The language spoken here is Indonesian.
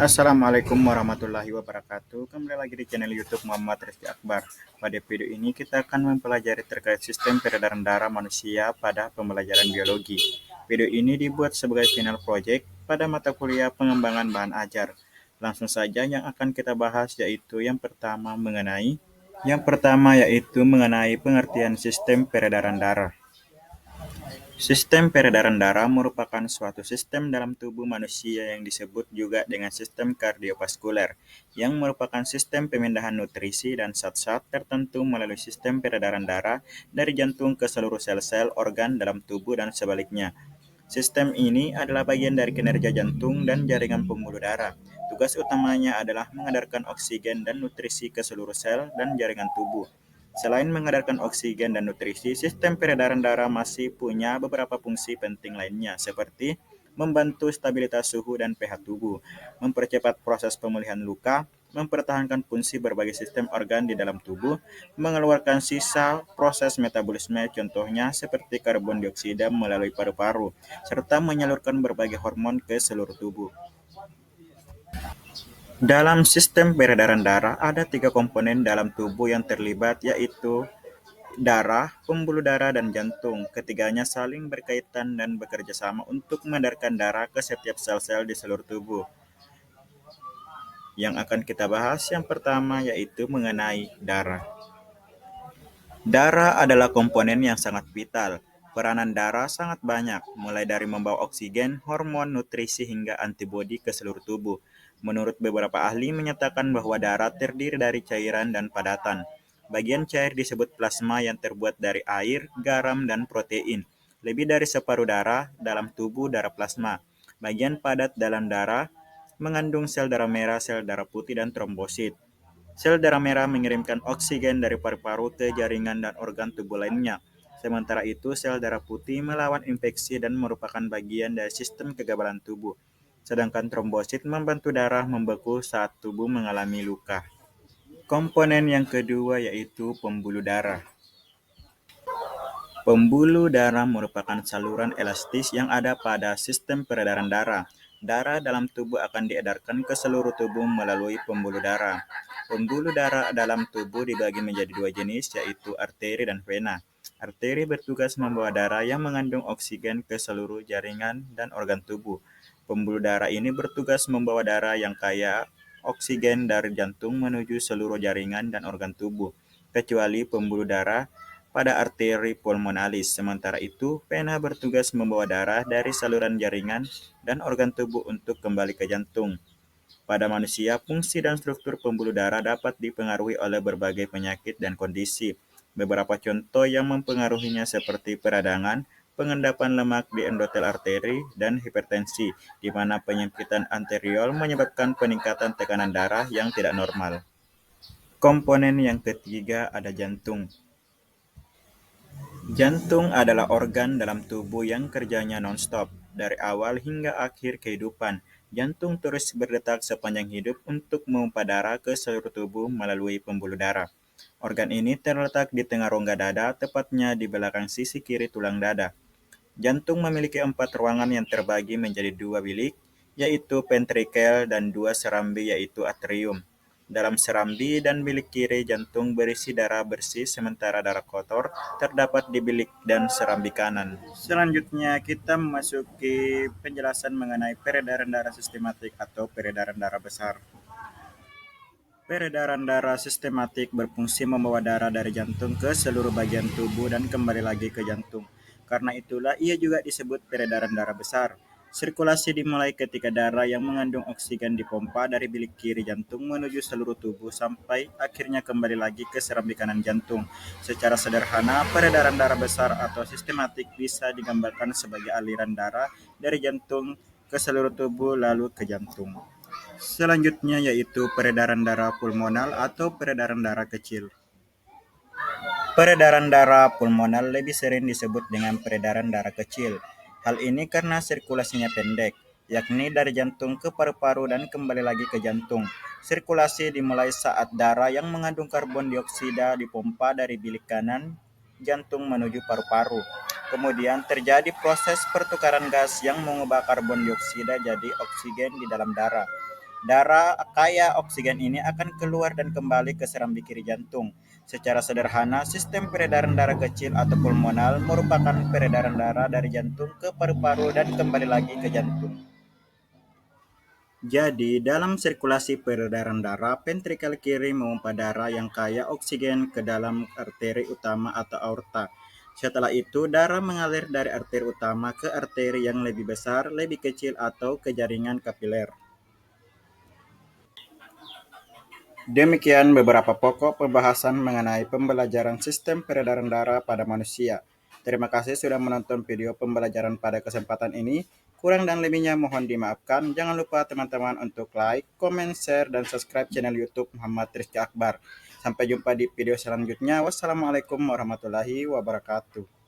Assalamualaikum warahmatullahi wabarakatuh. Kembali lagi di channel YouTube Muhammad Rizky Akbar. Pada video ini kita akan mempelajari terkait sistem peredaran darah manusia pada pembelajaran biologi. Video ini dibuat sebagai final project pada mata kuliah pengembangan bahan ajar. Langsung saja yang akan kita bahas yaitu yang pertama yaitu mengenai pengertian sistem peredaran darah. Sistem peredaran darah merupakan suatu sistem dalam tubuh manusia yang disebut juga dengan sistem kardiovaskuler, yang merupakan sistem pemindahan nutrisi dan zat-zat tertentu melalui sistem peredaran darah dari jantung ke seluruh sel-sel organ dalam tubuh dan sebaliknya. Sistem ini adalah bagian dari kinerja jantung dan jaringan pembuluh darah. Tugas utamanya adalah mengedarkan oksigen dan nutrisi ke seluruh sel dan jaringan tubuh. Selain mengedarkan oksigen dan nutrisi, sistem peredaran darah masih punya beberapa fungsi penting lainnya, seperti membantu stabilitas suhu dan pH tubuh, mempercepat proses pemulihan luka, mempertahankan fungsi berbagai sistem organ di dalam tubuh, mengeluarkan sisa proses metabolisme, contohnya seperti karbon dioksida melalui paru-paru, serta menyalurkan berbagai hormon ke seluruh tubuh. Dalam sistem peredaran darah, ada tiga komponen dalam tubuh yang terlibat, yaitu darah, pembuluh darah, dan jantung. Ketiganya saling berkaitan dan bekerja sama untuk mengedarkan darah ke setiap sel-sel di seluruh tubuh. Yang akan kita bahas yang pertama yaitu mengenai darah. Darah adalah komponen yang sangat vital. Peranan darah sangat banyak, mulai dari membawa oksigen, hormon, nutrisi, hingga antibodi ke seluruh tubuh. Menurut beberapa ahli menyatakan bahwa darah terdiri dari cairan dan padatan. Bagian cair disebut plasma yang terbuat dari air, garam, dan protein. Lebih dari separuh darah dalam tubuh darah plasma. Bagian padat dalam darah mengandung sel darah merah, sel darah putih, dan trombosit. Sel darah merah mengirimkan oksigen dari paru-paru ke jaringan dan organ tubuh lainnya. Sementara itu, sel darah putih melawan infeksi dan merupakan bagian dari sistem kekebalan tubuh. Sedangkan trombosit membantu darah membeku saat tubuh mengalami luka. Komponen yang kedua yaitu pembuluh darah. Pembuluh darah merupakan saluran elastis yang ada pada sistem peredaran darah. Darah dalam tubuh akan diedarkan ke seluruh tubuh melalui pembuluh darah. Pembuluh darah dalam tubuh dibagi menjadi dua jenis, yaitu arteri dan vena. Arteri bertugas membawa darah yang mengandung oksigen ke seluruh jaringan dan organ tubuh. Pembuluh darah ini bertugas membawa darah yang kaya oksigen dari jantung menuju seluruh jaringan dan organ tubuh, kecuali pembuluh darah pada arteri pulmonalis. Sementara itu, vena bertugas membawa darah dari saluran jaringan dan organ tubuh untuk kembali ke jantung. Pada manusia, fungsi dan struktur pembuluh darah dapat dipengaruhi oleh berbagai penyakit dan kondisi. Beberapa contoh yang mempengaruhinya seperti peradangan, pengendapan lemak di endotel arteri, dan hipertensi, di mana penyempitan anterior menyebabkan peningkatan tekanan darah yang tidak normal. Komponen yang ketiga ada jantung. Jantung adalah organ dalam tubuh yang kerjanya non-stop. Dari awal hingga akhir kehidupan, jantung terus berdetak sepanjang hidup untuk memompa darah ke seluruh tubuh melalui pembuluh darah. Organ ini terletak di tengah rongga dada, tepatnya di belakang sisi kiri tulang dada. Jantung memiliki 4 ruangan yang terbagi menjadi 2 bilik, yaitu ventrikel, dan 2 serambi, yaitu atrium. Dalam serambi dan bilik kiri, jantung berisi darah bersih, sementara darah kotor terdapat di bilik dan serambi kanan. Selanjutnya, kita memasuki penjelasan mengenai peredaran darah sistematik atau peredaran darah besar. Peredaran darah sistematik berfungsi membawa darah dari jantung ke seluruh bagian tubuh dan kembali lagi ke jantung. Karena itulah ia juga disebut peredaran darah besar. Sirkulasi dimulai ketika darah yang mengandung oksigen dipompa dari bilik kiri jantung menuju seluruh tubuh sampai akhirnya kembali lagi ke serambi kanan jantung. Secara sederhana, peredaran darah besar atau sistematik bisa digambarkan sebagai aliran darah dari jantung ke seluruh tubuh lalu ke jantung. Selanjutnya yaitu peredaran darah pulmonal atau peredaran darah kecil. Peredaran darah pulmonal lebih sering disebut dengan peredaran darah kecil. Hal ini karena sirkulasinya pendek, yakni dari jantung ke paru-paru dan kembali lagi ke jantung. Sirkulasi dimulai saat darah yang mengandung karbon dioksida dipompa dari bilik kanan jantung menuju paru-paru. Kemudian terjadi proses pertukaran gas yang mengubah karbon dioksida jadi oksigen di dalam darah. Darah kaya oksigen ini akan keluar dan kembali ke serambi kiri jantung. Secara sederhana, sistem peredaran darah kecil atau pulmonal merupakan peredaran darah dari jantung ke paru-paru dan kembali lagi ke jantung. Jadi, dalam sirkulasi peredaran darah, ventrikel kiri memompa darah yang kaya oksigen ke dalam arteri utama atau aorta. Setelah itu, darah mengalir dari arteri utama ke arteri yang lebih besar, lebih kecil, atau ke jaringan kapiler. Demikian beberapa pokok pembahasan mengenai pembelajaran sistem peredaran darah pada manusia. Terima kasih sudah menonton video pembelajaran pada kesempatan ini. Kurang dan lebihnya mohon dimaafkan. Jangan lupa teman-teman untuk like, comment, share, dan subscribe channel YouTube Muhammad Rizky Akbar. Sampai jumpa di video selanjutnya. Wassalamualaikum warahmatullahi wabarakatuh.